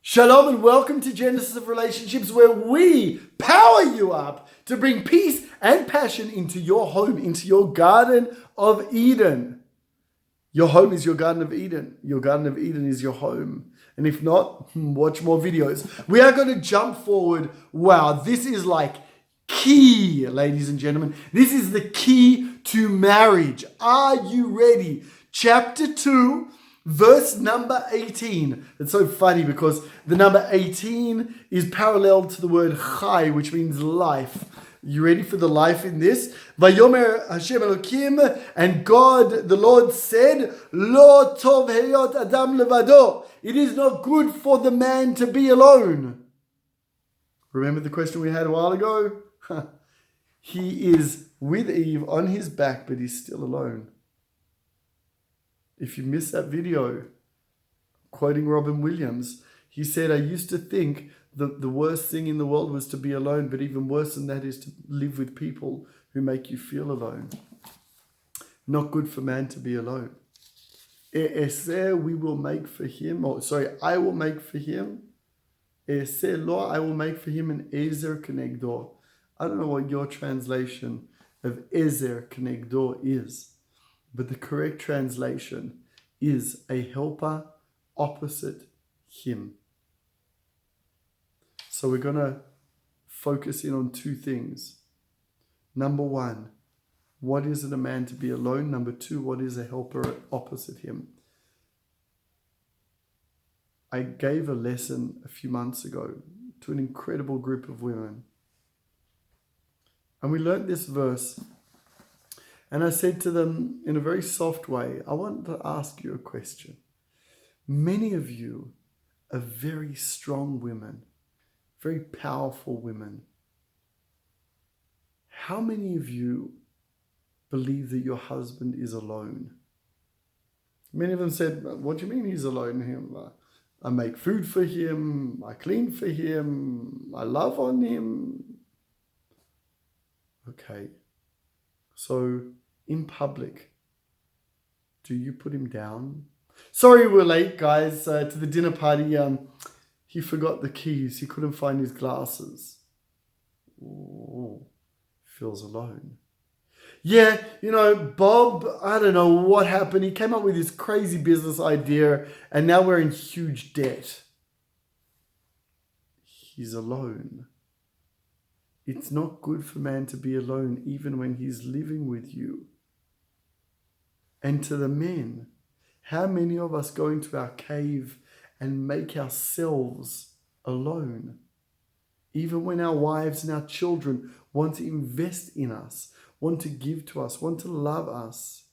Shalom and welcome to Genesis of Relationships, where we power you up to bring peace and passion into your home, into your Garden of Eden. Your home is your Garden of Eden. Your Garden of Eden is your home. And if not, watch more videos. We are going to jump forward. Wow, this is like key, ladies and gentlemen. This is the key to marriage. Are you ready? Chapter 2. Verse number 18. It's so funny because the number 18 is parallel to the word chai, which means life. You ready for the life in this? Vayomer Hashem Elokim, and God, the Lord said, Lo tov heyot adam levado. It is not good for the man to be alone. Remember the question we had a while ago? He is with Eve on his back, but he's still alone. If you missed that video, quoting Robin Williams, he said, I used to think that the worst thing in the world was to be alone, but even worse than that is to live with people who make you feel alone. Not good for man to be alone. We will make for him, I will make for him. Lo, I will make for him an ezer kenegdo. I don't know what your translation of ezer kenegdo is. But the correct translation is a helper opposite him. So we're going to focus in on two things. Number one, what is it a man to be alone? Number two, what is a helper opposite him? I gave a lesson a few months ago to an incredible group of women. And we learned this verse. And I said to them in a very soft way, I want to ask you a question. Many of you are very strong women, very powerful women. How many of you believe that your husband is alone? Many of them said, what do you mean he's alone? I make food for him, I clean for him, I love on him. Okay, so in public, do you put him down? Sorry we're late, guys, to the dinner party. He forgot the keys. He couldn't find his glasses. Ooh, feels alone. Yeah, Bob, I don't know what happened. He came up with this crazy business idea and now we're in huge debt. He's alone. It's not good for man to be alone even when he's living with you. And to the men, how many of us go into our cave and make ourselves alone? Even when our wives and our children want to invest in us, want to give to us, want to love us.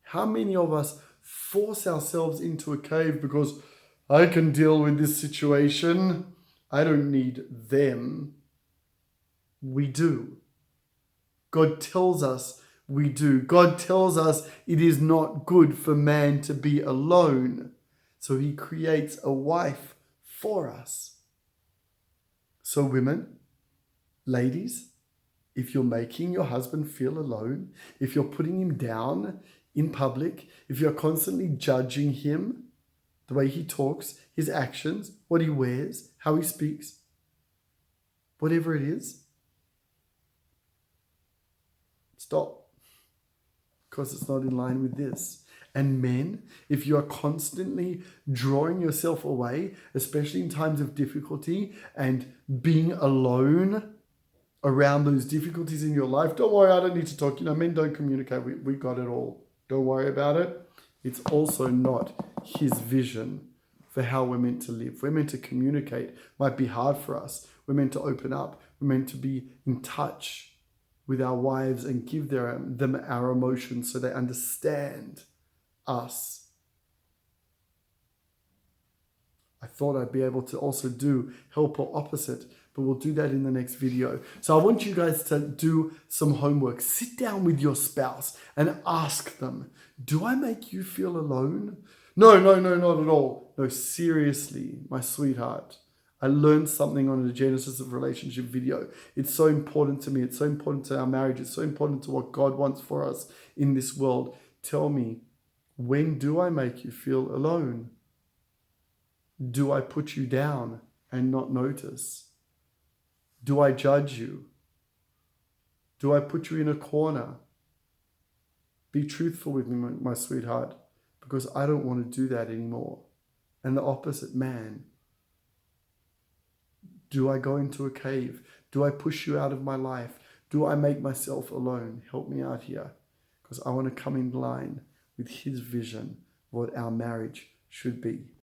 How many of us force ourselves into a cave because I can deal with this situation, I don't need them? We do. God tells us we do. God tells us it is not good for man to be alone. So he creates a wife for us. So women, ladies, if you're making your husband feel alone, if you're putting him down in public, if you're constantly judging him, the way he talks, his actions, what he wears, how he speaks, whatever it is, stop. Because it's not in line with this. And men, if you are constantly drawing yourself away, especially in times of difficulty and being alone around those difficulties in your life, don't worry, I don't need to talk. Men don't communicate. We got it all. Don't worry about it. It's also not his vision for how we're meant to live. We're meant to communicate. It might be hard for us. We're meant to open up. We're meant to be in touch with our wives and give them our emotions so they understand us. I thought I'd be able to also do help or opposite, but we'll do that in the next video. So I want you guys to do some homework. Sit down with your spouse and ask them, do I make you feel alone? No, not at all. No, seriously, my sweetheart. I learned something on the Genesis of Relationship video. It's so important to me. It's so important to our marriage. It's so important to what God wants for us in this world. Tell me, when do I make you feel alone? Do I put you down and not notice? Do I judge you? Do I put you in a corner? Be truthful with me, my sweetheart, because I don't want to do that anymore. And the opposite, man. Do I go into a cave? Do I push you out of my life? Do I make myself alone? Help me out here, because I want to come in line with his vision of what our marriage should be.